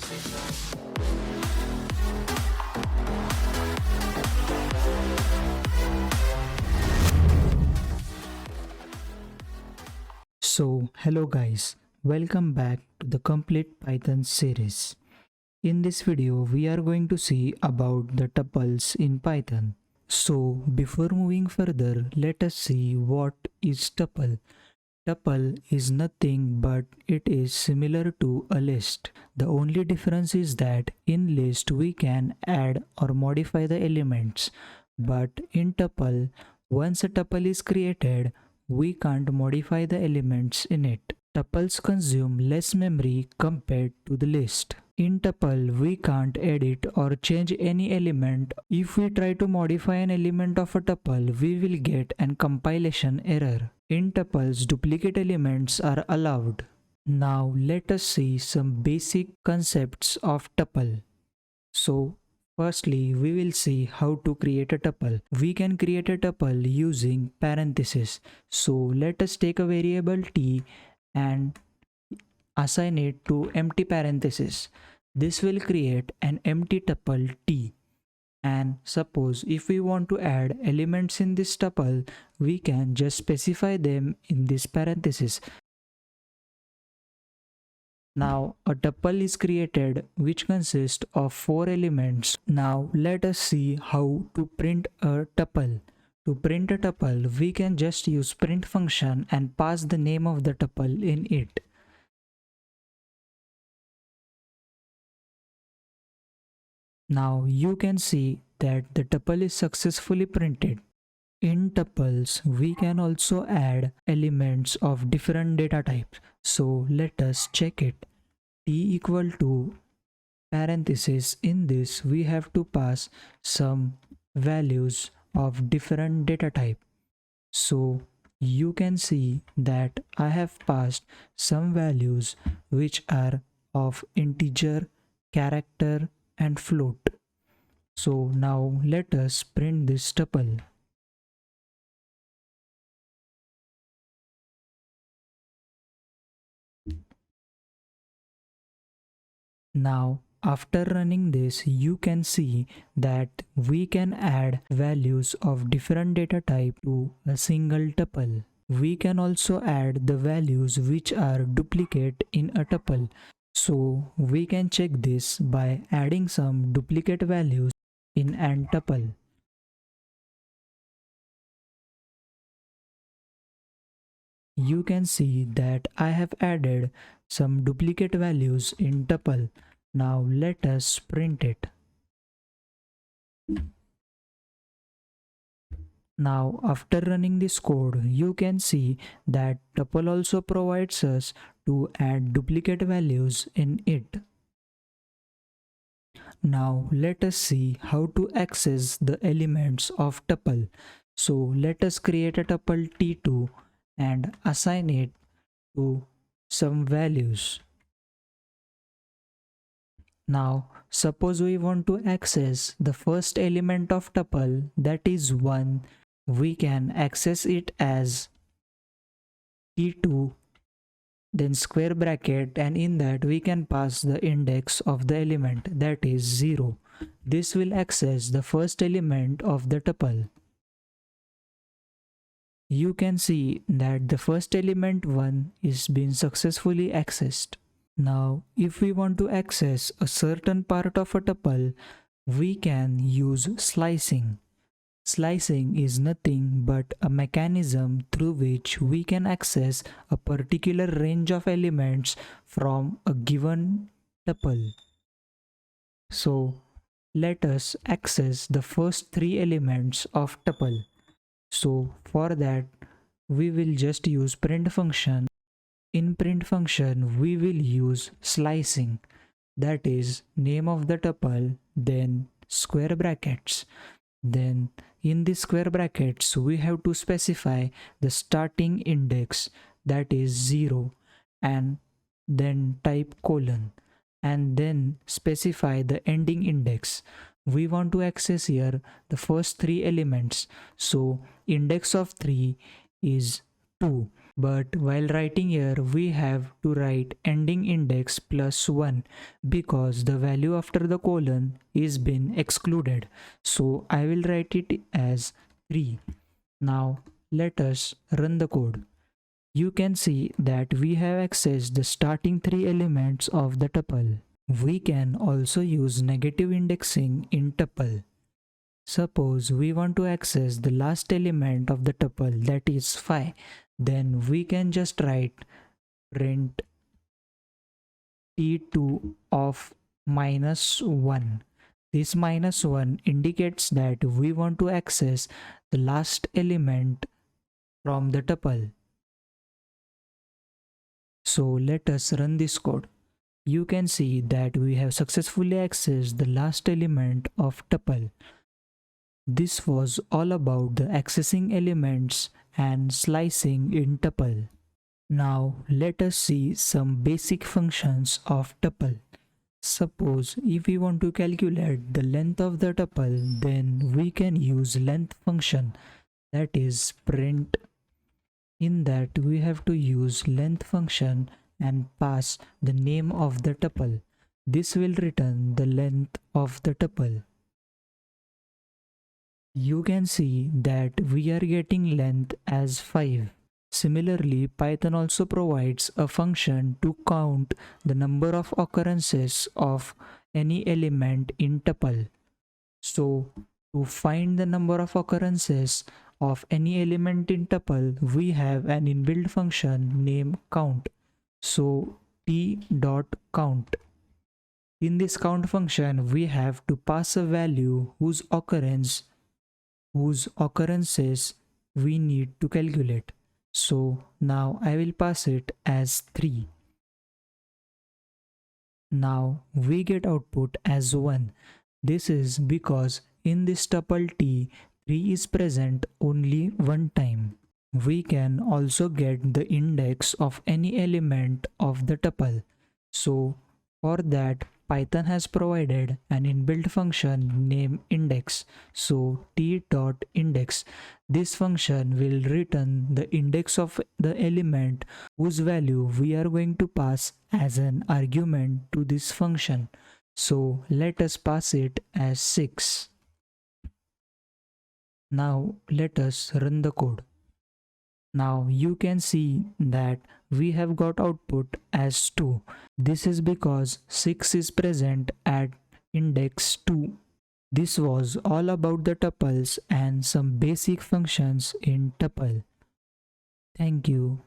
So, hello guys, welcome back to the Complete Python series. In this video, we are going to see about the tuples in Python. So, before moving further, let us see what is tuple. Tuple is nothing but it is similar to a list. The only difference is that in list we can add or modify the elements, but in tuple, once a tuple is created, we can't modify the elements in it. Tuples consume less memory compared to the list. In tuple, we can't edit or change any element. If we try to modify an element of a tuple, we will get an compilation error. In tuples, duplicate elements are allowed. Now let us see some basic concepts of tuple. So firstly, we will see how to create a tuple. We can create a tuple using parentheses. So let us take a variable t and assign it to empty parenthesis. This will create an empty tuple t. And suppose if we want to add elements in this tuple, we can just specify them in this parenthesis. Now a tuple is created which consists of 4 elements. Now let us see how to print a tuple. To print a tuple, we can just use print function and pass the name of the tuple in it. Now you can see that the tuple is successfully printed. In tuples, we can also add elements of different data types. So let us check it. T equal to parenthesis. In this, we have to pass some values of different data type. So you can see that I have passed some values which are of integer, character, and float. So now let us print this tuple. Now after running this, you can see that we can add values of different data type to a single tuple. We can also add the values which are duplicate in a tuple. So we can check this by adding some duplicate values in an tuple. You can see that I have added some duplicate values in tuple. Now let us print it. Now after running this code, you can see that tuple also provides us to add duplicate values in it. Now let us see how to access the elements of tuple. So let us create a tuple t2 and assign it to some values. Now suppose we want to access the first element of tuple, that is 1. We can access it as t2 then square bracket, and in that we can pass the index of the element, that is 0. This will access the first element of the tuple. You can see that the first element 1 is being successfully accessed. Now if we want to access a certain part of a tuple, we can use slicing. Slicing is nothing but a mechanism through which we can access a particular range of elements from a given tuple. So let us access the first 3 elements of tuple. So for that, we will just use print function. In print function, we will use slicing, that is name of the tuple, then square brackets. Then in the square brackets, we have to specify the starting index, that is 0, and then type colon, and then specify the ending index. We want to access here the first 3 elements, so index of 3 is 2. But while writing here, we have to write ending index plus 1 because the value after the colon is been excluded. So I will write it as 3. Now let us run the code. You can see that we have accessed the starting 3 elements of the tuple. We can also use negative indexing in tuple. Suppose we want to access the last element of the tuple, that is 5, then we can just write print t2 of -1. This -1 indicates that we want to access the last element from the tuple. So let us run this code. You can see that we have successfully accessed the last element of tuple. This was all about the accessing elements and slicing in tuple. Now let us see some basic functions of tuple. Suppose if we want to calculate the length of the tuple, then we can use length function, that is print. In that we have to use length function and pass the name of the tuple. This will return the length of the tuple. You can see that we are getting length as 5. Similarly, Python also provides a function to count the number of occurrences of any element in tuple. So, to find the number of occurrences of any element in tuple, we have an inbuilt function named count. So, t.count. In this count function, we have to pass a value whose occurrences we need to calculate. So now I will pass it as 3. Now we get output as 1. This is because in this tuple t, 3 is present only one time. We can also get the index of any element of the tuple. So for that, Python has provided an inbuilt function named index. So t.index. This function will return the index of the element whose value we are going to pass as an argument to this function. So let us pass it as 6. Now let us run the code. Now you can see that we have got output as 2. This is because 6 is present at index 2. This was all about the tuples and some basic functions in tuple. Thank you.